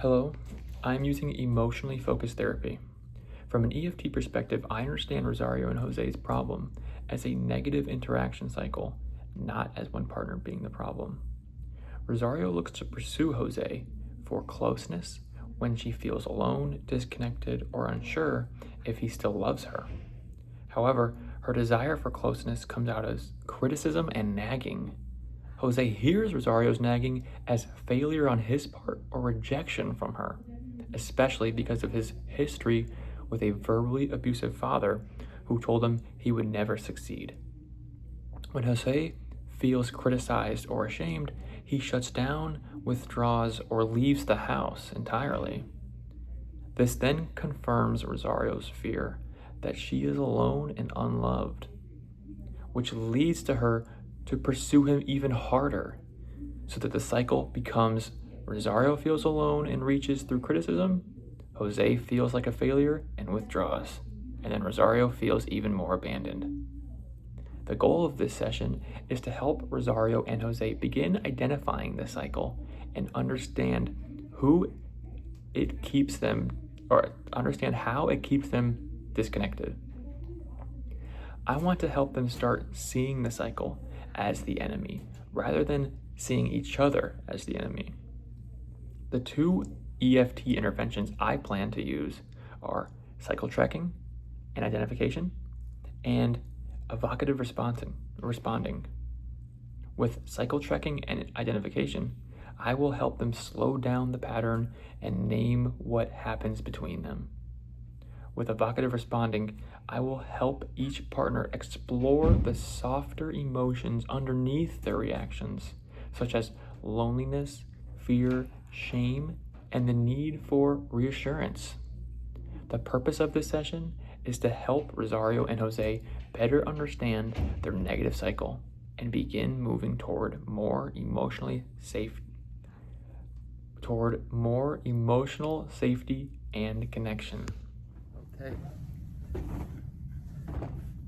Hello, I'm using emotionally focused therapy. From an EFT perspective, I understand Rosario and Jose's problem as a negative interaction cycle, not as one partner being the problem. Rosario looks to pursue Jose for closeness when she feels alone, disconnected, or unsure if he still loves her. However, her desire for closeness comes out as criticism and nagging. Jose hears Rosario's nagging as failure on his part or rejection from her, especially because of his history with a verbally abusive father who told him he would never succeed. When Jose feels criticized or ashamed, he shuts down, withdraws, or leaves the house entirely. This then confirms Rosario's fear that she is alone and unloved, which leads to her to pursue him even harder, so that the cycle becomes Rosario feels alone and reaches through criticism, Jose feels like a failure and withdraws, and then Rosario feels even more abandoned. The goal of this session is to help Rosario and Jose begin identifying the cycle and understand who it keeps them, or understand how it keeps them disconnected. I want to help them start seeing the cycle as the enemy rather than seeing each other as the enemy. The two EFT interventions I plan to use are cycle tracking and identification and evocative responding. With cycle tracking and identification, I will help them slow down the pattern and name what happens between them. With evocative responding, I will help each partner explore the softer emotions underneath their reactions, such as loneliness, fear, shame, and the need for reassurance. The purpose of this session is to help Rosario and Jose better understand their negative cycle and begin moving toward more emotional safety and connection. Okay.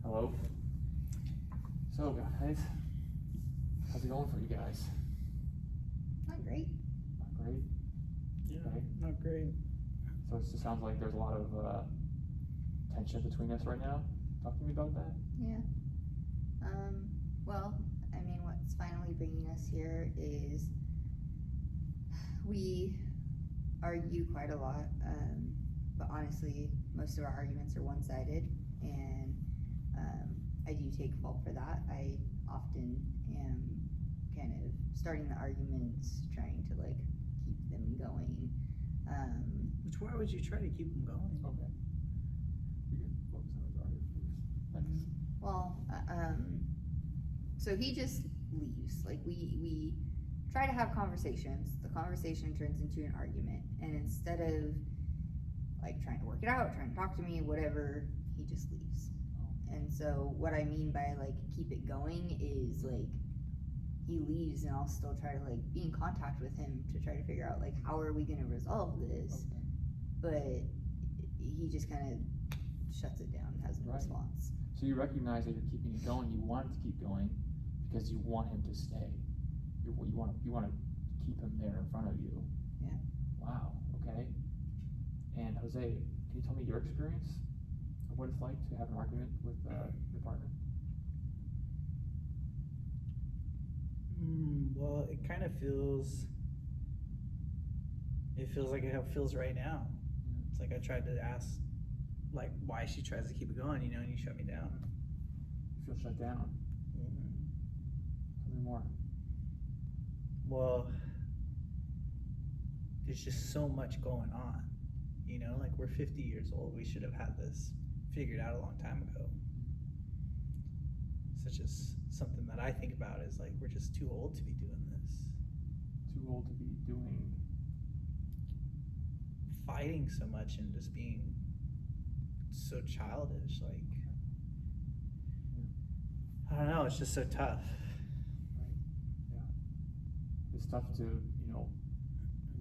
Hello. So guys, how's it going for you guys? Not great. Not great? Yeah, Okay. not great. So it just sounds like there's a lot of tension between us right now. Talk to me about that. Yeah. Well, I mean, what's finally bringing us here is we argue quite a lot, but honestly, most of our arguments are one-sided, and I do take fault for that. I often am kind of starting the arguments, trying to like keep them going. Why would you try to keep them going? Okay. We can focus on Rosario first. Well, so he just leaves. Like we try to have conversations. The conversation turns into an argument, and instead of like trying to work it out, trying to talk to me, whatever, he just leaves. And so what I mean by like keep it going is like he leaves, and I'll still try to like be in contact with him to try to figure out like how are we going to resolve this. Okay. But he just kind of shuts it down, has no response. So you recognize that you're keeping it going. You want it to keep going because you want him to stay. You want to keep him there in front of you. Yeah. Wow. Okay. And Jose, can you tell me your experience of what it's like to have an argument with your partner? Well, it kind of feels. It feels like it feels right now. It's like I tried to ask, like, why she tries to keep it going, and you shut me down. You feel shut down. Tell me more. Well, there's just so much going on. Like we're 50 years old. We should have had this figured out a long time ago. Such as something that I think about is like we're just too old to be doing this. Too old to be doing. Fighting so much and just being so childish. Like, I don't know. It's just so tough. Right. Yeah. It's tough to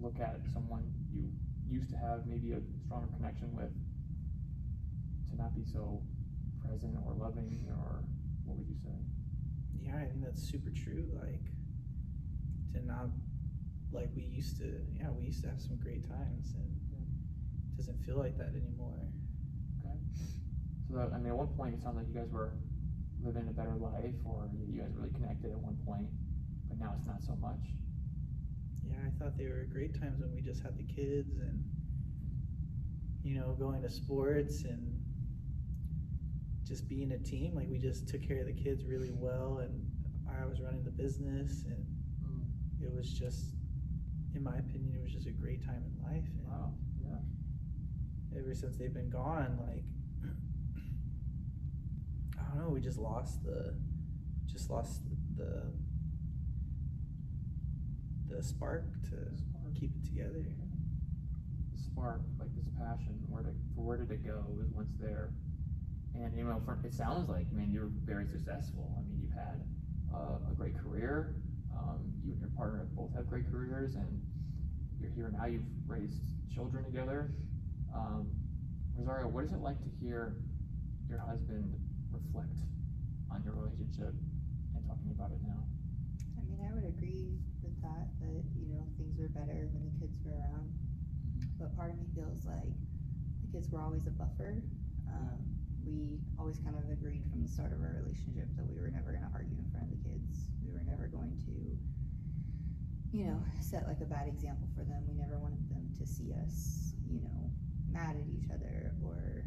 look at someone you used to have maybe a stronger connection with, to not be so present or loving, or what would you say? Yeah, I think that's super true. Like, to not like we used to have some great times, and it doesn't feel like that anymore. Okay. So that, I mean, at one point it sounds like you guys were living a better life, or you guys really connected at one point, but now it's not so much. Yeah, I thought they were great times when we just had the kids and, you know, going to sports and just being a team. Like, we just took care of the kids really well, and I was running the business, and it was just, in my opinion, it was just a great time in life. And wow. Yeah. ever since they've been gone, like, I don't know, we just lost the spark to keep it together. The spark, like this passion, where did it go? It was once there. And, you know, it sounds like, I mean, you're very successful. I mean, you've had a great career. You and your partner both have great careers, and you're here now. You've raised children together. Rosario, what is it like to hear your husband reflect on your relationship and talking about it now? I mean, I would agree with that, you know, things were better when the kids were around. But part of me feels like the kids were always a buffer. We always kind of agreed from the start of our relationship that we were never going to argue in front of the kids. We were never going to, you know, set like a bad example for them. We never wanted them to see us, you know, mad at each other or,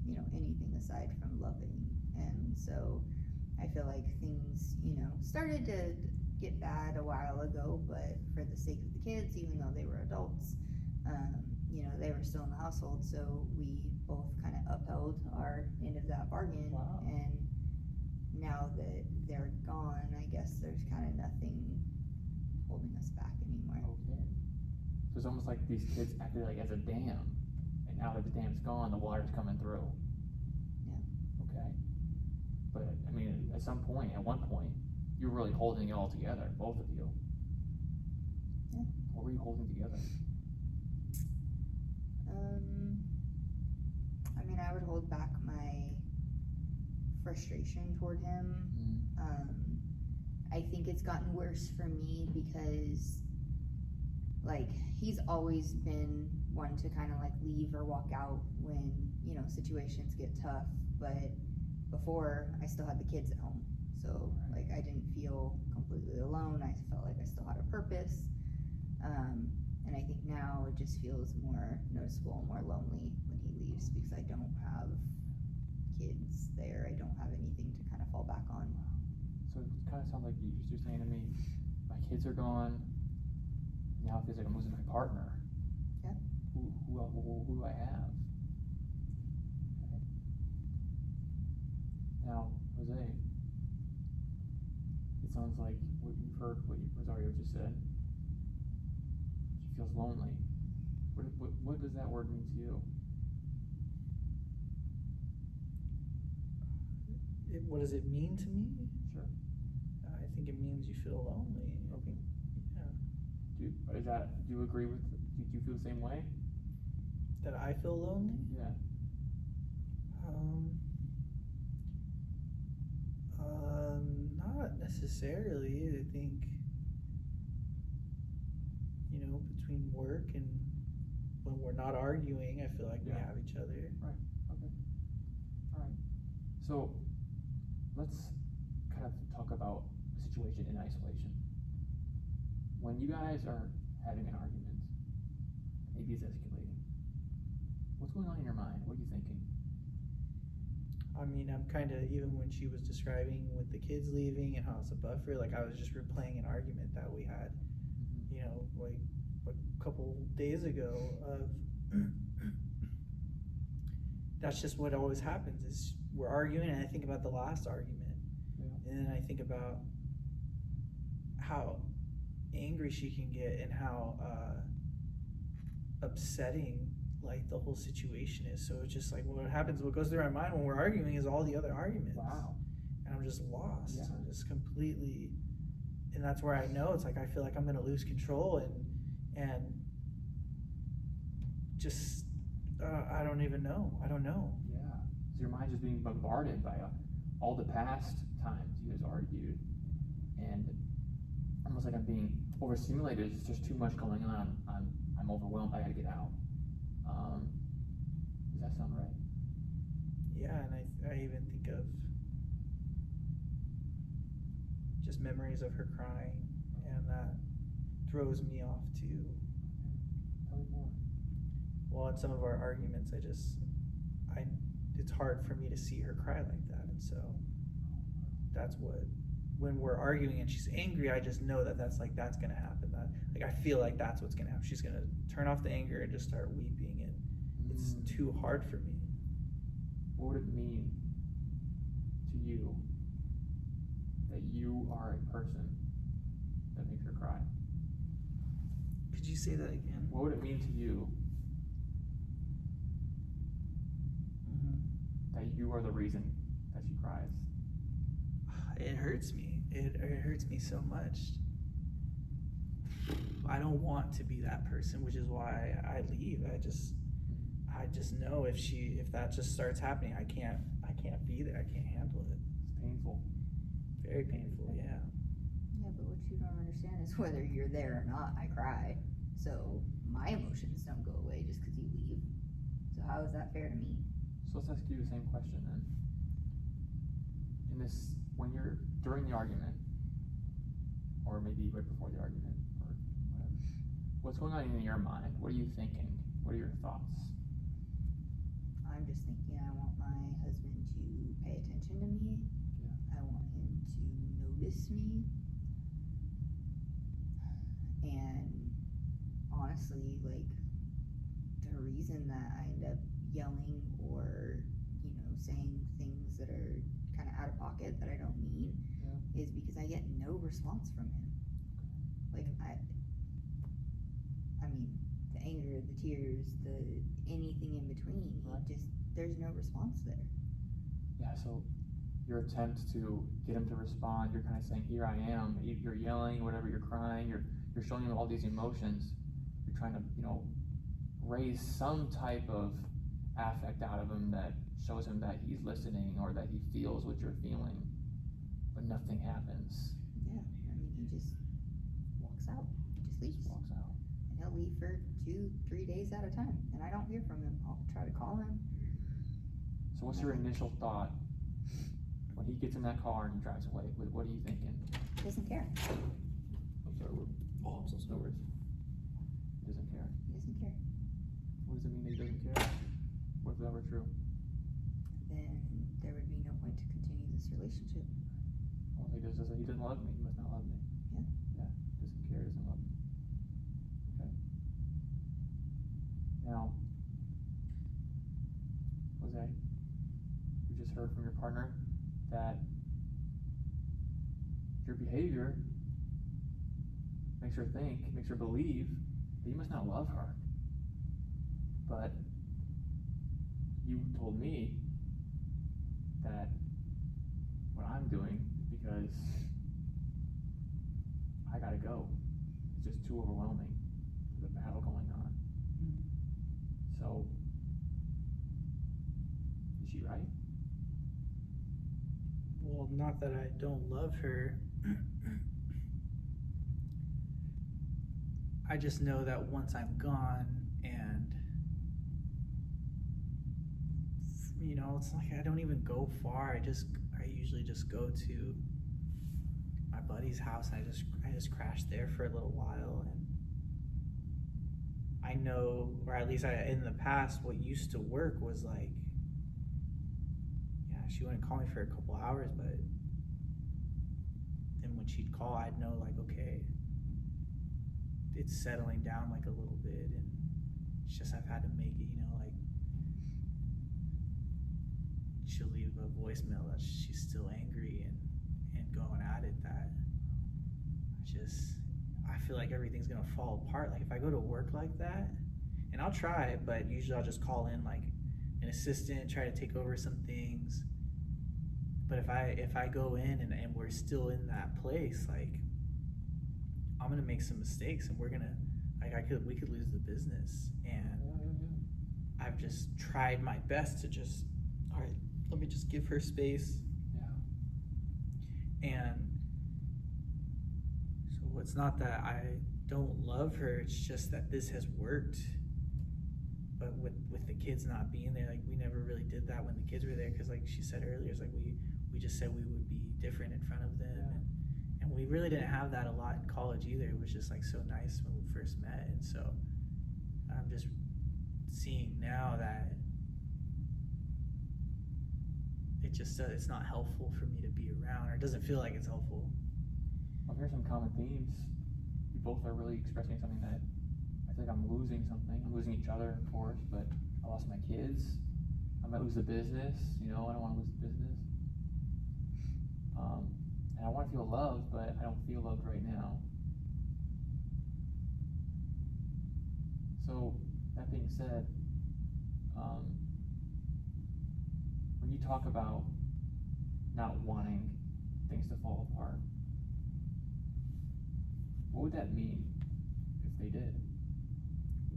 you know, anything aside from loving. And so I feel like things, you know, started to get bad a while ago, but for the sake of the kids, even though they were adults, you know, they were still in the household, so we both kind of upheld our end of that bargain. Wow. And now that they're gone, I guess there's kind of nothing holding us back anymore. Okay. So it's almost like these kids acted like as a dam, and now that the dam's gone, the water's coming through. Yeah. Okay. But, I mean, at one point, you were really holding it all together, both of you. Yeah. What were you holding together? I mean, I would hold back my frustration toward him. I think it's gotten worse for me because, like, he's always been one to kind of like leave or walk out when, you know, situations get tough. But before, I still had the kids at home, so like I didn't feel completely alone. I felt like I still had a purpose. And I think now it just feels more noticeable, more lonely when he leaves because I don't have kids there. I don't have anything to kind of fall back on. So it kind of sounds like you're saying to me, my kids are gone. Now it feels like I'm losing my partner. Yeah. Who do I have? Okay. Now, Jose, it sounds like you've heard what Rosario just said. She feels lonely. What does that word mean to you? What does it mean to me? Sure. I think it means you feel lonely. Okay. Yeah. Do you agree with? Do you feel the same way? That I feel lonely? Yeah. Not necessarily. I think, you know, between work and when we're not arguing, I feel like we have each other. Right. Okay. All right. So let's kind of talk about a situation in isolation. When you guys are having an argument, maybe it's escalating. What's going on in your mind? What are you thinking? I mean, I'm kind of, even when she was describing with the kids leaving and how it's a buffer, like I was just replaying an argument that we had, you know, like a couple days ago of, that's just what always happens is we're arguing, and I think about the last argument, and then I think about how angry she can get and how upsetting like the whole situation is. So it's just like what goes through my mind when we're arguing is all the other arguments. Wow. And I'm just lost. Yeah. I'm just completely, and that's where I know it's like I feel like I'm gonna lose control and just I don't even know. I don't know. Yeah. So your mind's just being bombarded by all the past times you guys argued, and almost like I'm being overstimulated. It's just too much going on. I'm overwhelmed. I gotta get out. Does that sound right? Yeah, and I even think of just memories of her crying, and that throws me off too. Tell me more. Well, in some of our arguments, it's hard for me to see her cry like that, and so that's when we're arguing and she's angry, I just know that's gonna happen. That like I feel like that's what's gonna happen. She's gonna turn off the anger and just start weeping, and it's too hard for me. What would it mean to you that you are a person that makes her cry? Could you say that again? What would it mean to you that you are the reason that she cries? It hurts me. It hurts me so much. I don't want to be that person, which is why I leave. I just know if that just starts happening, I can't be there. I can't handle it. It's painful. Very painful, yeah. Yeah, but what you don't understand is whether you're there or not, I cry. So my emotions don't go away just because you leave. So how is that fair to me? So let's ask you the same question then. When you're during the argument, or maybe right before the argument, or whatever, what's going on in your mind? What are you thinking? What are your thoughts? I'm just thinking I want my husband to pay attention to me. Yeah. I want him to notice me. And honestly, like, the reason that I end up yelling or, saying things that are kind of out of pocket that I don't mean is because I get no response from him. Like, I mean, the anger, the tears, the anything in between, Right. There's no response there. Yeah, so your attempt to get him to respond, you're kind of saying, here I am, you're yelling, whatever, you're crying, you're showing him all these emotions, you're trying to, raise some type of affect out of him that shows him that he's listening or that he feels what you're feeling, but nothing happens. Yeah, I mean, he just walks out. He just leaves. Just walks out. And he'll leave for 2-3 days at a time, and I don't hear from him. I'll try to call him. So what's your initial thought when he gets in that car and he drives away? What are you thinking? He doesn't care. I'm sorry, I'm so sorry. He doesn't care. He doesn't care. What does it mean that he doesn't care? What if that were true? Then there would be no point to continue this relationship. Well, he doesn't love me. He must not love me. Yeah. Yeah. Doesn't care. Doesn't love me. Okay. Now, Jose, you just heard from your partner that your behavior makes her think, makes her believe that you must not love her. But you told me that what I'm doing is because I gotta go. It's just too overwhelming for the battle going on. So, is she right? Well, not that I don't love her. I just know that once I'm gone and it's like I don't even go far. I usually just go to my buddy's house and I just crash there for a little while, and I know, or at least in the past, what used to work was like, yeah, she wouldn't call me for a couple hours, but then when she'd call, I'd know like, okay, it's settling down like a little bit, and it's just I've had to make it, like she'll leave a voicemail that she's still angry and going at it, that I feel like everything's gonna fall apart. Like if I go to work like that, and I'll try, but usually I'll just call in like an assistant, try to take over some things. But if I go in and we're still in that place, like I'm gonna make some mistakes, and we're gonna we could lose the business. And I've just tried my best to just, all right, let me just give her space. Yeah. And so Well, it's not that I don't love her, it's just that this has worked. But with the kids not being there, like we never really did that when the kids were there, because like she said earlier, it's like we just said we would be different in front of them, and we really didn't have that a lot in college either. It was just like so nice when we first met, and so I'm just seeing now that it's not helpful for me to be around, or it doesn't feel like it's helpful. Well, here's some common themes. You both are really expressing something that I feel like I'm losing something. I'm losing each other, of course, but I lost my kids. I might lose the business. I don't want to lose the business. And I want to feel loved, but I don't feel loved right now. So, that being said, when you talk about not wanting things to fall apart, what would that mean if they did?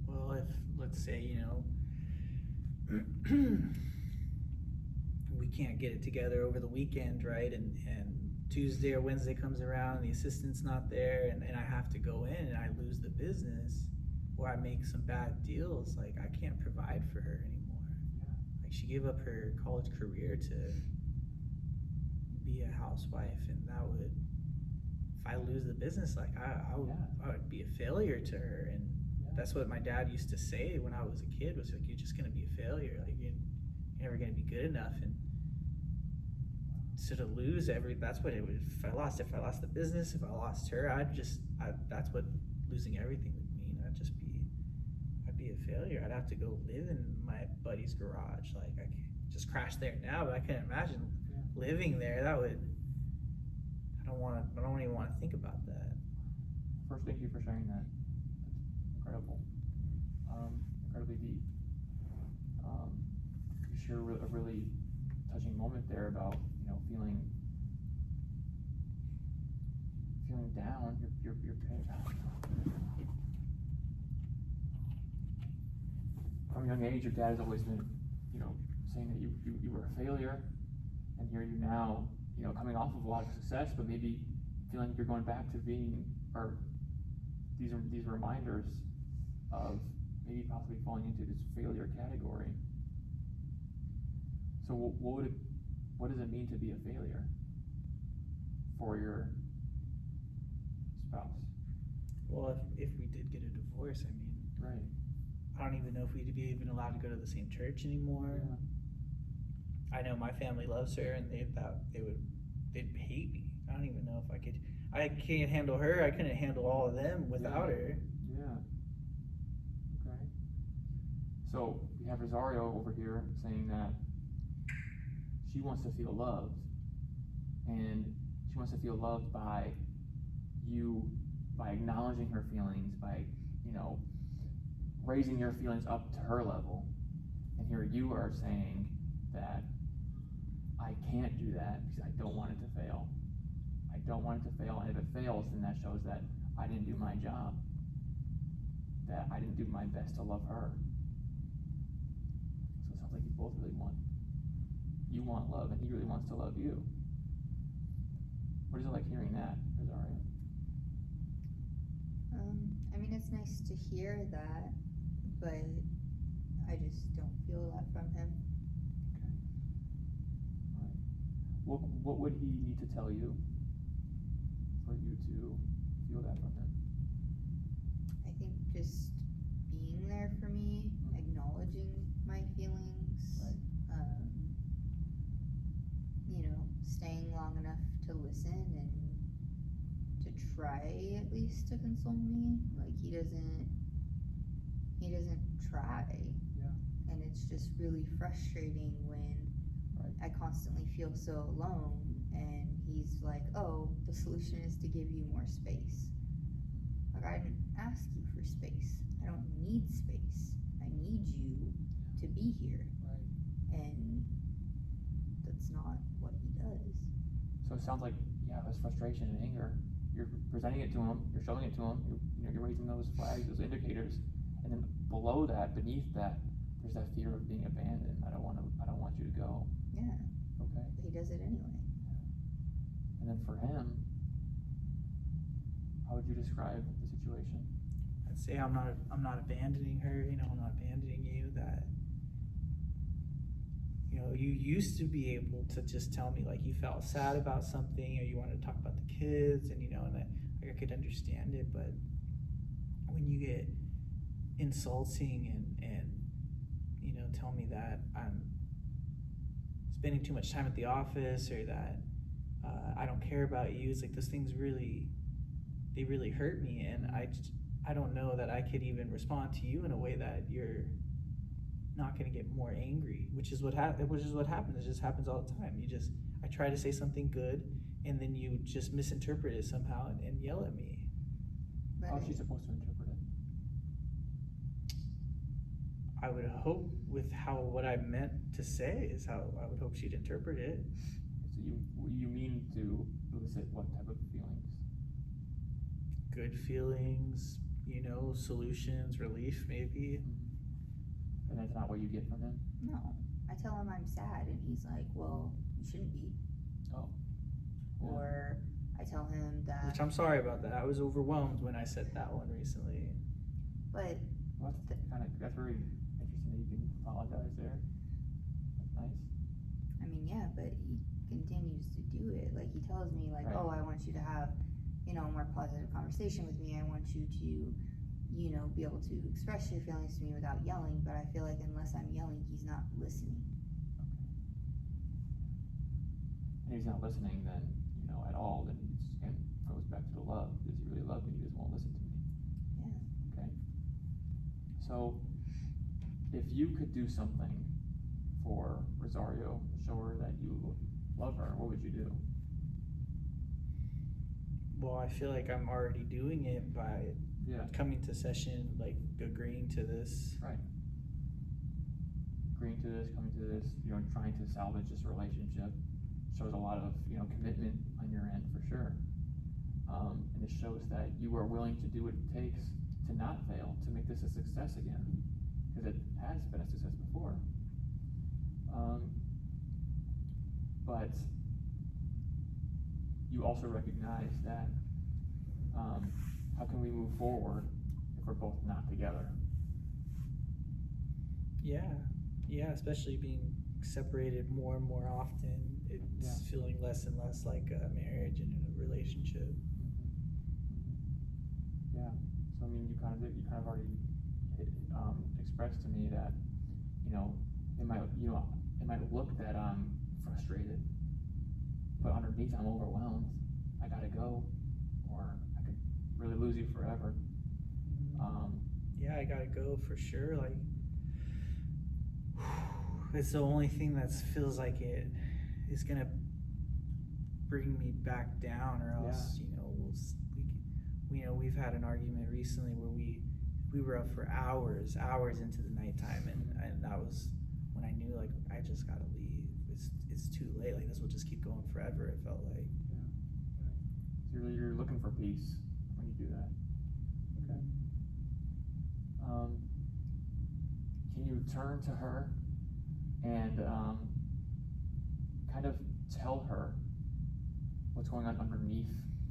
Well, if, let's say, we can't get it together over the weekend, right? And Tuesday or Wednesday comes around and the assistant's not there, and I have to go in and I lose the business, or I make some bad deals, like I can't provide for her anymore. Yeah. Like she gave up her college career to be a housewife, and that would, if I lose the business, like I would be a failure to her. And that's what my dad used to say when I was a kid, was like, you're just going to be a failure, like you're never going to be good enough. And so to lose that's what it would, if I lost the business, if I lost her, that's what losing everything would mean. I'd be a failure. I'd have to go live in my buddy's garage. Like I can't just crash there now, but I can't imagine living there. That would, I don't even want to think about that. First, thank you for sharing that. That's incredible. Incredibly deep. You share a really touching moment there about, feeling down. You're from a young age, your dad has always been, saying that you were a failure, and here you now, coming off of a lot of success, but maybe feeling like you're going back to being, or these reminders of maybe possibly falling into this failure category. So what does it mean to be a failure for your spouse? Well, if we did get a divorce, right. I don't even know if we'd be even allowed to go to the same church anymore. Yeah. I know my family loves her, and they'd hate me. I don't even know if I can't handle her. I couldn't handle all of them without her. Yeah. Okay. So we have Rosario over here saying that she wants to feel loved, and she wants to feel loved by you, by acknowledging her feelings, by, raising your feelings up to her level. And here you are saying that I can't do that because I don't want it to fail. I don't want it to fail, and if it fails, then that shows that I didn't do my job, that I didn't do my best to love her. So it sounds like you both really want love, and he really wants to love you. What is it like hearing that, Rosario? It's nice to hear that, but I just don't feel that from him. Okay. All right. What would he need to tell you for you to feel that from him? I think just being there for me, acknowledging my feelings, Right. Staying long enough to listen and to try at least to console me. Like he doesn't try. Yeah. And it's just really frustrating when I constantly feel so alone, and he's like, oh, the solution is to give you more space. Like, I didn't ask you for space. I don't need space. I need you to be here. Right. And that's not what he does. So it sounds like there's frustration and anger. You're presenting it to him. You're showing it to him. You're raising those flags, those indicators, and then below that, beneath that, there's that fear of being abandoned. I don't want you to go. Yeah. Okay. But he does it anyway. And then for him, How would you describe the situation? I'd say I'm not abandoning her, I'm not abandoning you, that you used to be able to just tell me like you felt sad about something or you wanted to talk about the kids, and I could understand it. But when you get insulting and tell me that I'm spending too much time at the office, or that I don't care about you, it's like those things really hurt me, and I don't know that I could even respond to you in a way that you're not going to get more angry, which is what happens. It just happens all the time. I try to say something good, and then you just misinterpret it somehow and yell at me. How is she supposed to interpret it? I would hope with what I meant to say is how I would hope she'd interpret it. So you mean to elicit what type of feelings? Good feelings, solutions, relief, maybe. And that's not what you get from him? No. I tell him I'm sad, and he's like, well, you shouldn't be. Oh. Or I tell him that... Which I'm sorry about that. I was overwhelmed when I said that one recently. But... Well, that's very interesting that you can apologize there. That's nice. I mean, yeah, but he continues to do it. Like, he tells me, like, right. Oh, I want you to have, a more positive conversation with me. I want you to, be able to express your feelings to me without yelling. But I feel like unless I'm yelling, he's not listening. And if he's not listening, then, at all, then it goes back to the love. Does he really love me? He just won't listen to me. Yeah. Okay. So, if you could do something for Rosario, show her that you love her, what would you do? Well, I feel like I'm already doing it by coming to session, like agreeing to this. Right. Agreeing to this, coming to this, trying to salvage this relationship shows a lot of, commitment on your end for sure. And it shows that you are willing to do what it takes to not fail, to make this a success again, because it has been a success before. But you also recognize that how can we move forward if we're both not together? Yeah, especially being separated more and more often. It's feeling less and less like a marriage and a relationship. Yeah. So I mean, you kind of already expressed to me that it might look that I'm frustrated, but underneath I'm overwhelmed. I gotta go, or I could really lose you forever. Yeah, I gotta go for sure. Like, it's the only thing that feels like it is gonna bring me back down, or else we've had an argument recently where we were up for hours into the nighttime, and that was when I knew, like, I just gotta leave. It's too late. Like, this will just keep going forever. It felt like. So you're looking for peace when you do that. Okay. Can you turn to her and kind of tell her what's going on underneath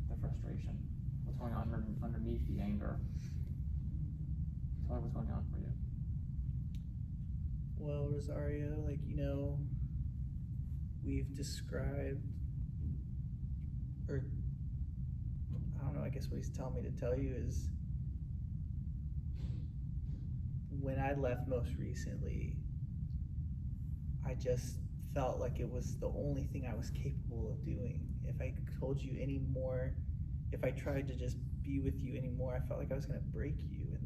the frustration? What's going on underneath the anger? Tell her what's going on for you. Well, Rosario, like, we've described, or I don't know, I guess what he's telling me to tell you is, when I left most recently, I just felt like it was the only thing I was capable of doing. If I told you any more, if I tried to just be with you anymore, I felt like I was going to break you, and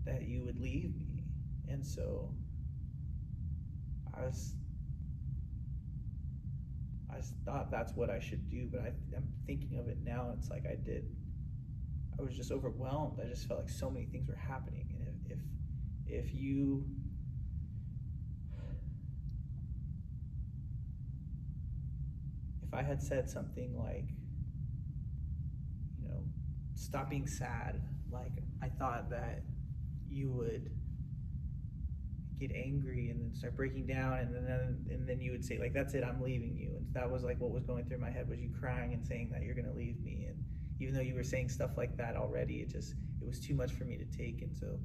that you would leave me. And so I thought that's what I should do, but I'm thinking of it now, and it's like I was just overwhelmed. I just felt like so many things were happening, and if I had said something like, stop being sad, like, I thought that you would get angry and then start breaking down, and then you would say, like, that's it, I'm leaving you. And that was like what was going through my head, was you crying and saying that you're going to leave me. And even though you were saying stuff like that already, it was too much for me to take. And so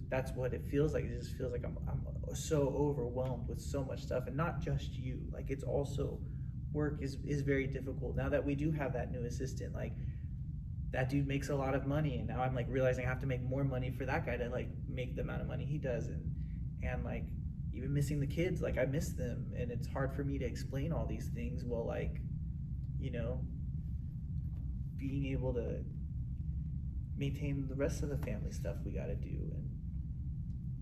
that's what it feels like. It just feels like I'm so overwhelmed with so much stuff, and not just you. Like, it's also work is very difficult now that we do have that new assistant. Like, that dude makes a lot of money, and now I'm like realizing I have to make more money for that guy to like make the amount of money he does. And like, even missing the kids, like I miss them, and it's hard for me to explain all these things while, like, you know, being able to maintain the rest of the family stuff we got to do. And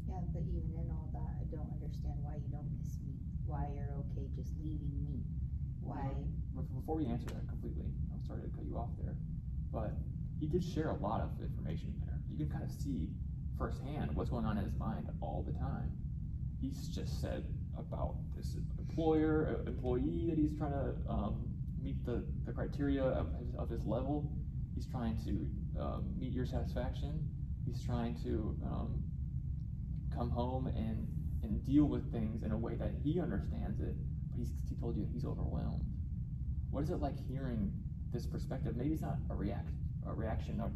Yeah, but even in all that, I don't understand why you don't miss me. Why you're okay just leaving me. Why? Before we answer that completely, I'm sorry to cut you off there, but he did share a lot of information there. You can kind of see firsthand what's going on in his mind all the time. He's just said about this employee that he's trying to meet the criteria of his level. He's trying to meet your satisfaction. He's trying to come home and deal with things in a way that he understands it, but he told you he's overwhelmed. What is it like hearing this perspective? Maybe it's not a reaction that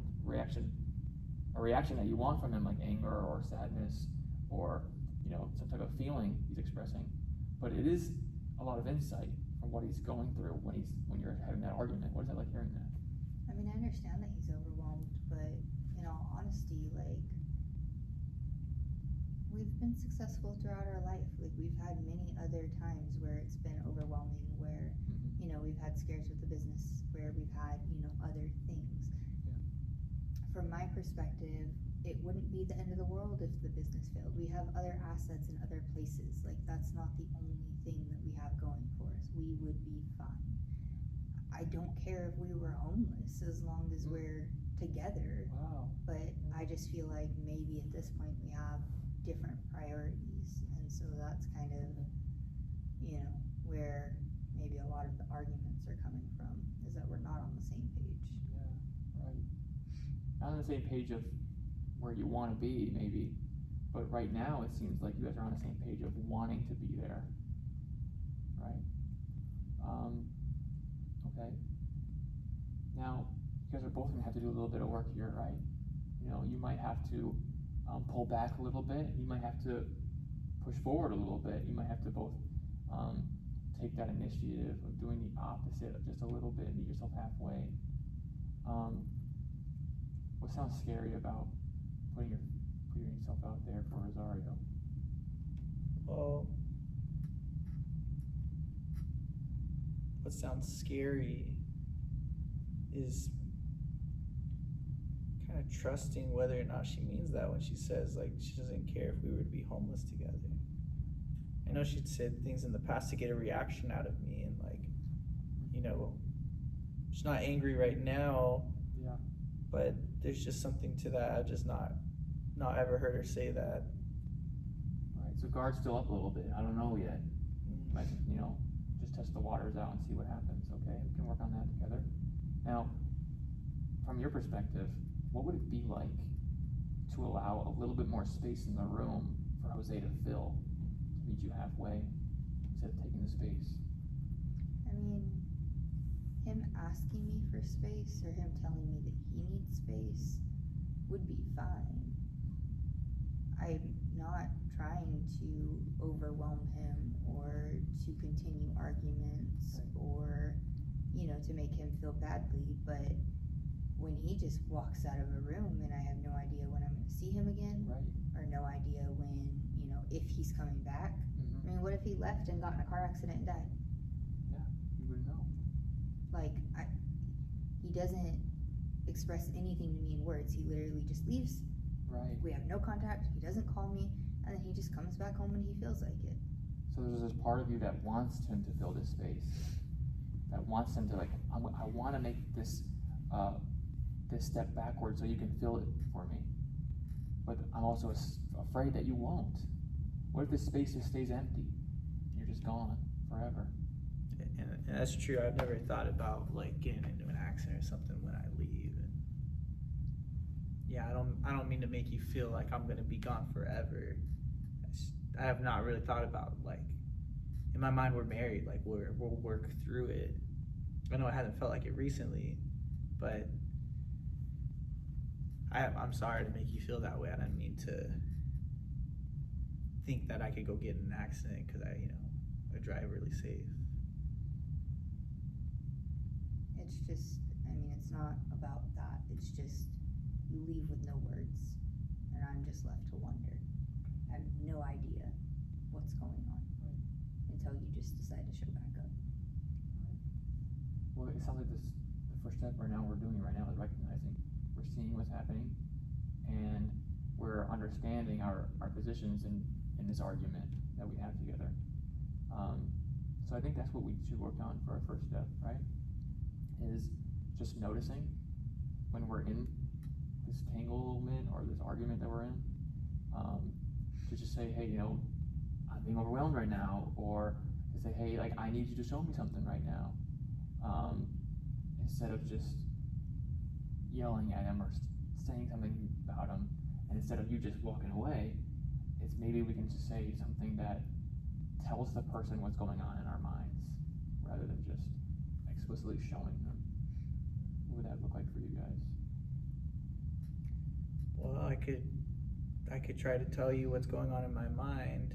you want from him, like anger or sadness or, you know, some type of feeling he's expressing, but it is a lot of insight from what he's going through when you're having that argument. What is it like hearing that? I mean, I understand that he's overwhelmed, but in all honesty, like, we've been successful throughout our life. Like, we've had many other times where it's been overwhelming, where, you know, we've had scares with the business, where we've had, you know, other things. Yeah. From my perspective, it wouldn't be the end of the world if the business failed. We have other assets in other places. Like, that's not the only thing that we have going for us. We would be fine. I don't care if we were homeless as long as we're together. Wow. But I just feel like maybe at this point we have different priorities, and so that's kind of, you know, where maybe a lot of the arguments are coming from, is that we're not on the same page. Yeah, right. Not on the same page of where you want to be, maybe, but right now it seems like you guys are on the same page of wanting to be there, right? Okay. Now, you guys are both going to have to do a little bit of work here, right? You know, you might have to pull back a little bit. You might have to push forward a little bit. You might have to both take that initiative of doing the opposite just a little bit, meet yourself halfway. What sounds scary about putting yourself out there for Rosario? well, what sounds scary is kind of trusting whether or not she means that when she says, like, she doesn't care if we were to be homeless together. I know she'd said things in the past to get a reaction out of me, and, like, you know, she's not angry right now. Yeah. But there's just something to that. I've just not ever heard her say that. Right. So guard's still up a little bit. I don't know yet. Might, you know, just test the waters out and see what happens. Okay, we can work on that together. Now, from your perspective, what would it be like to allow a little bit more space in the room for Jose to fill, to meet you halfway, instead of taking the space? I mean, him asking me for space or him telling me that he needs space would be fine. I'm not trying to overwhelm him or to continue arguments or, you know, to make him feel badly, but when he just walks out of a room and I have no idea when I'm going to see him again, Right. or no idea when, you know, if he's coming back. I mean, what if he left and got in a car accident and died? Yeah, you wouldn't know. Like, he doesn't express anything to me in words. He literally just leaves. Right. We have no contact. He doesn't call me, and then he just comes back home when he feels like it. So there's this part of you that wants him to fill this space, that wants him to, like, I want to make this this step backward so you can fill it for me. But I'm also afraid that you won't. What if this space just stays empty? You're just gone forever. And that's true. I've never thought about, like, getting into an accident or something when I leave. And yeah, I don't mean to make you feel like I'm gonna be gone forever. I have not really thought about, like, in my mind we're married. Like, we'll work through it. I know I haven't felt like it recently, but I'm sorry to make you feel that way. I didn't mean to think that I could go get in an accident because I drive really safe. It's just, I mean, it's not about that. It's just you leave with no words, and I'm just left to wonder. I have no idea what's going on until you just decide to show back up. Well, it sounds like the first step right now we're doing right now is recognizing. We're seeing what's happening, and we're understanding our positions in this argument that we have together. So I think that's what we should work on for our first step, right? Is just noticing when we're in this tanglement or this argument that we're in, to just say, hey, I'm being overwhelmed right now, or to say, hey, like, I need you to show me something right now, instead of just yelling at him or saying something about him, and instead of you just walking away, it's maybe we can just say something that tells the person what's going on in our minds, rather than just explicitly showing them. What would that look like for you guys? Well, I could try to tell you what's going on in my mind.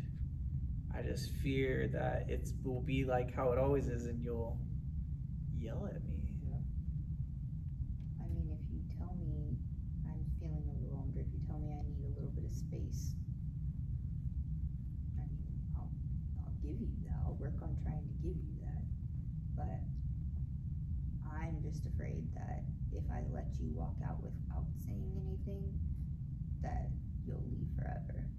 I just fear that it will be like how it always is, and you'll yell at me. I mean, if you tell me I'm feeling overwhelmed, or if you tell me I need a little bit of space, I mean, I'll give you that. I'll work on trying to give you that. But I'm just afraid that if I let you walk out without saying anything, that you'll leave forever.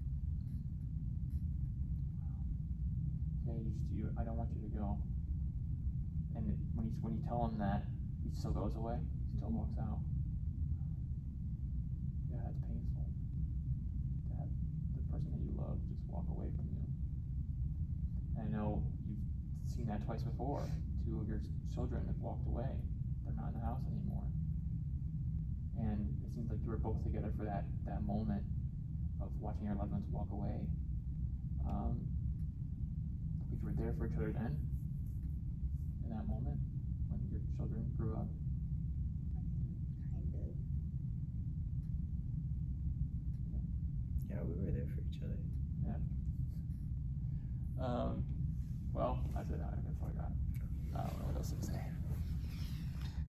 Yeah, I don't want you to go. And when you tell him that, he still goes away, still walks out. Yeah, it's painful to have the person that you love just walk away from you. And I know you've seen that twice before. 2 of your children have walked away. They're not in the house anymore. And it seems like you were both together for that moment of watching your loved ones walk away. But you were there for each other then, in that moment, when your children grew up. Kind of. Yeah, we were there for each other.